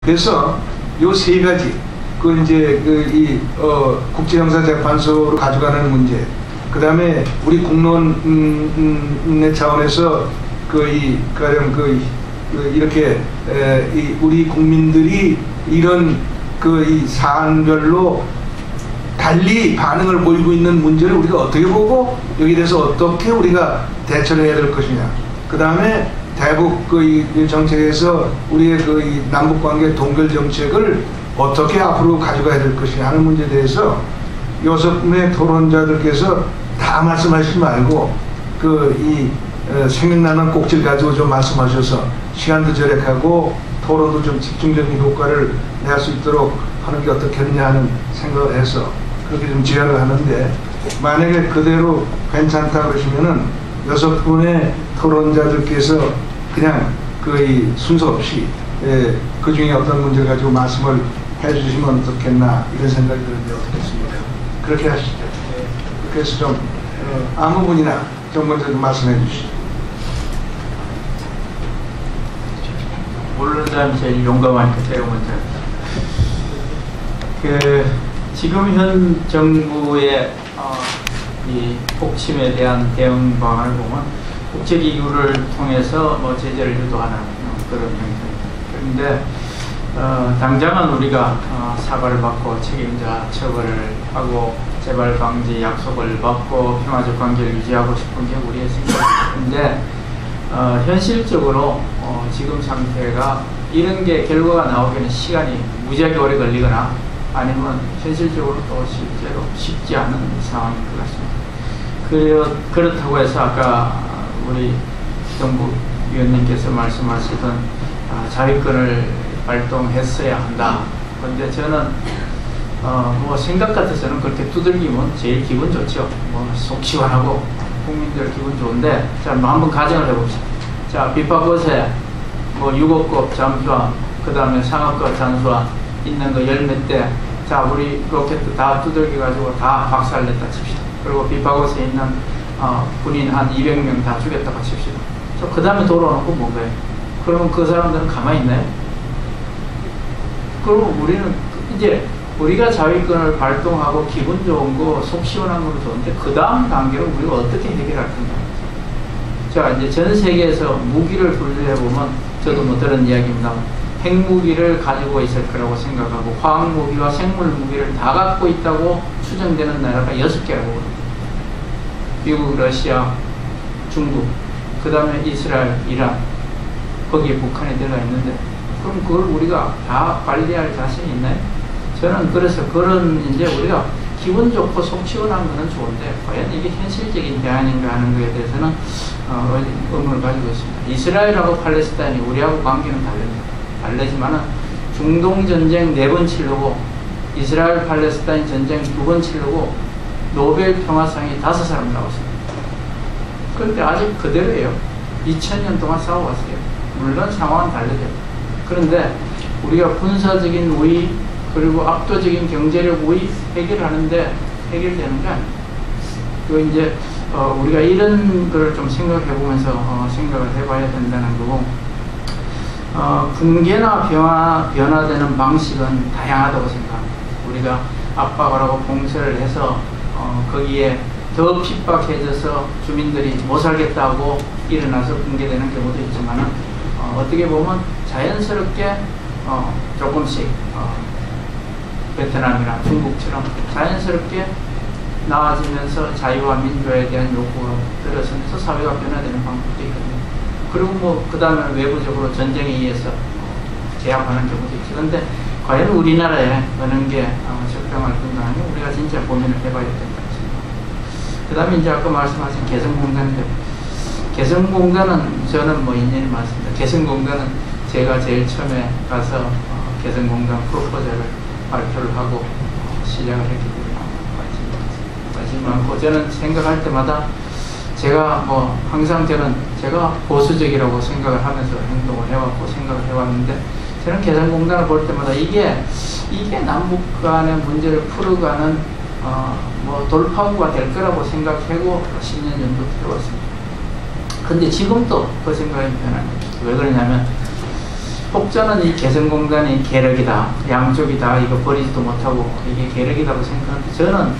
그래서 요 세 가지, 그 이제 국제형사재판소로 가져가는 문제, 그 다음에 우리 공론의 차원에서 이렇게 우리 국민들이 이런 이 사안별로 달리 반응을 보이고 있는 문제를 우리가 어떻게 보고 여기에 대해서 어떻게 우리가 대처를 해야 될 것이냐. 그 다음에 대북 이 정책에서 우리의 이 남북관계 동결 정책을 어떻게 앞으로 가져가야 될 것이냐 하는 문제에 대해서 6분의 토론자들께서 다 말씀하시지 말고 생각나는 꼭지를 가지고 좀 말씀하셔서 시간도 절약하고 토론도 좀 집중적인 효과를 낼 수 있도록 하는 게 어떻겠느냐 하는 생각을 해서 그렇게 좀 제안을 하는데, 만약에 그대로 괜찮다 그러시면은 6분의 토론자들께서 그냥 이 순서 없이 그 중에 어떤 문제를 가지고 말씀을 해주시면 어떻겠나 이런 생각이 드는데 어떻겠습니까? 그렇게 하시죠. 그렇게 해서 좀 아무 분이나 좀 먼저 좀 말씀해 주시죠. 모르는 사람이 제일 용감하니까 제가 먼저. 지금 현 정부의 이 폭침에 대한 대응 방안을 보면 국제기구를 통해서 제재를 유도하는 그런 형태입니다. 그런데 당장은 우리가 사과를 받고 책임자 처벌을 하고 재발 방지 약속을 받고 평화적 관계를 유지하고 싶은 게 우리의 생각인데, 현실적으로 지금 상태가 이런 게 결과가 나오기는 시간이 무지하게 오래 걸리거나 아니면 현실적으로 또 실제로 쉽지 않은 상황인 것 같습니다. 그렇다고 해서 아까 우리 정부 위원님께서 말씀하시던 자위권을 발동했어야 한다. 그런데 저는 생각 같아서는 그렇게 두들기면 제일 기분 좋죠. 속 시원하고 국민들 기분 좋은데, 자, 한번 가정을 해봅시다. 자, 비파고세 6호급 잠수함, 그 다음에 상업급 잠수함 있는 거 10몇 대, 자, 우리 로켓도 다 두들겨 가지고 다 박살냈다 칩시다. 그리고 비파고세에 있는 군인 한 200명 다 죽였다가 칩시다. 그 다음에 돌아오는 건 뭔가요? 그러면 그 사람들은 가만히 있나요? 그럼 우리는 이제 우리가 자위권을 발동하고 기분 좋은 거, 속 시원한 건 좋은데 그 다음 단계로 우리가 어떻게 해결할 건가? 자, 이제 전 세계에서 무기를 분류해보면 저도 들은 이야기입니다. 핵무기를 가지고 있을 거라고 생각하고 화학무기와 생물무기를 다 갖고 있다고 추정되는 나라가 6개라고. 미국, 러시아, 중국, 그 다음에 이스라엘, 이란, 거기에 북한이 들어가 있는데, 그럼 그걸 우리가 다 관리할 자신이 있나요? 저는 그래서 이제 우리가 기분 좋고 속 시원한 거는 좋은데 과연 이게 현실적인 대안인가 하는 것에 대해서는 의문을 가지고 있습니다. 이스라엘하고 팔레스타인이 우리하고 관계는 다르지만은 중동 전쟁 4번 치르고 이스라엘 팔레스타인 전쟁 2번 치르고 노벨 평화상이 5사람 나왔습니다. 그런데 아직 그대로예요. 2000년 동안 싸워왔어요. 물론 상황은 다르죠. 그런데 우리가 군사적인 우위 그리고 압도적인 경제력 우위 해결하는데 해결되는 게 아니에요. 그 이제 우리가 이런 거를 좀 생각해 보면서 생각을 해봐야 된다는 거고, 붕괴나 변화되는 방식은 다양하다고 생각합니다. 우리가 압박을 하고 봉쇄를 해서 거기에 더 핍박해져서 주민들이 못 살겠다고 일어나서 붕괴되는 경우도 있지만 어떻게 보면 자연스럽게 조금씩 베트남이나 중국처럼 자연스럽게 나아지면서 자유와 민주화에 대한 요구가 들어서면서 사회가 변화되는 방법도 있거든요. 그리고 그 다음에 외부적으로 전쟁에 의해서 제압하는 경우도 있죠. 그런데 과연 우리나라에 어느 게 적당할 건가 하면 우리가 진짜 고민을 해봐야 된다. 그 다음에 이제 아까 말씀하신 개성공단인데, 개성공단은 저는 인연이 많습니다. 개성공단은 제가 제일 처음에 가서 개성공단 프로포저를 발표를 하고 시작을 했기 때문에 관심이 많고, 저는 생각할 때마다 제가 항상 제가 보수적이라고 생각을 하면서 행동을 해왔고 생각을 해왔는데, 저는 개성공단을 볼 때마다 이게 남북 간의 문제를 풀어가는 돌파구가 될 거라고 생각하고 10년 정도 해왔습니다. 근데 지금도 그 생각이 변하는 거죠. 왜 그러냐면 혹자는 이 개성공단이 계력이다, 양쪽이다, 이거 버리지도 못하고 이게 계력이라고 생각하는데, 저는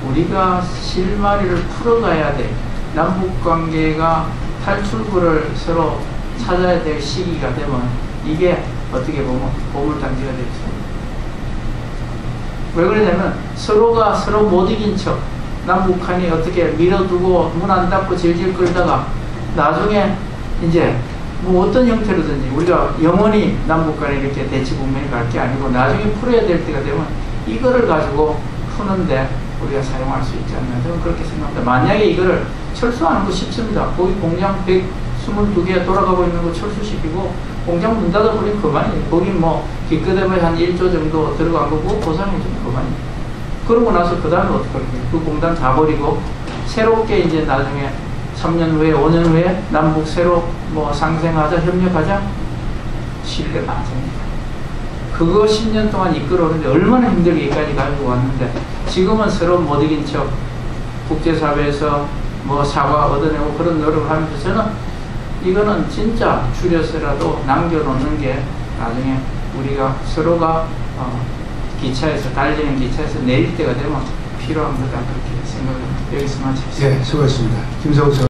우리가 실마리를 풀어가야 돼. 남북관계가 탈출구를 서로 찾아야 될 시기가 되면 이게 어떻게 보면 보물단지가 되죠. 왜 그러냐면 서로가 서로 못 이긴 척, 남북한이 어떻게 밀어두고 문 안 닫고 질질 끌다가 나중에 이제 뭐 어떤 형태로든지 우리가 영원히 남북간에 이렇게 대치분명히 갈 게 아니고 나중에 풀어야 될 때가 되면 이거를 가지고 푸는데 우리가 사용할 수 있지 않나, 저는 그렇게 생각합니다. 만약에 이거를 철수하는 거 쉽습니다. 거기 공장 122개 돌아가고 있는 거 철수시키고 공장 문 닫아버리면 그만이에요. 거기 뭐 기껏해봐야 한 1조 정도 들어간 거고 보상해주면 그만이에요. 그러고 나서 그 다음에 어떻게 할까요? 그 공단 다 버리고 새롭게 이제 나중에 3년 후에 5년 후에 남북 새로 뭐 상생하자, 협력하자, 신뢰가 안 생깁니다. 그거 10년 동안 이끌어오는데 얼마나 힘들게 여기까지 가지고 왔는데, 지금은 서로 못 이긴 척 국제사회에서 뭐 사과 얻어내고 그런 노력을 하면서, 저는 이거는 진짜 줄여서라도 남겨놓는 게 나중에 우리가 서로가 기차에서 달리는 기차에서 내릴 때가 되면 필요한 거다, 그렇게 생각을 여기서 마치겠습니다. 예, 수고했습니다. 김성수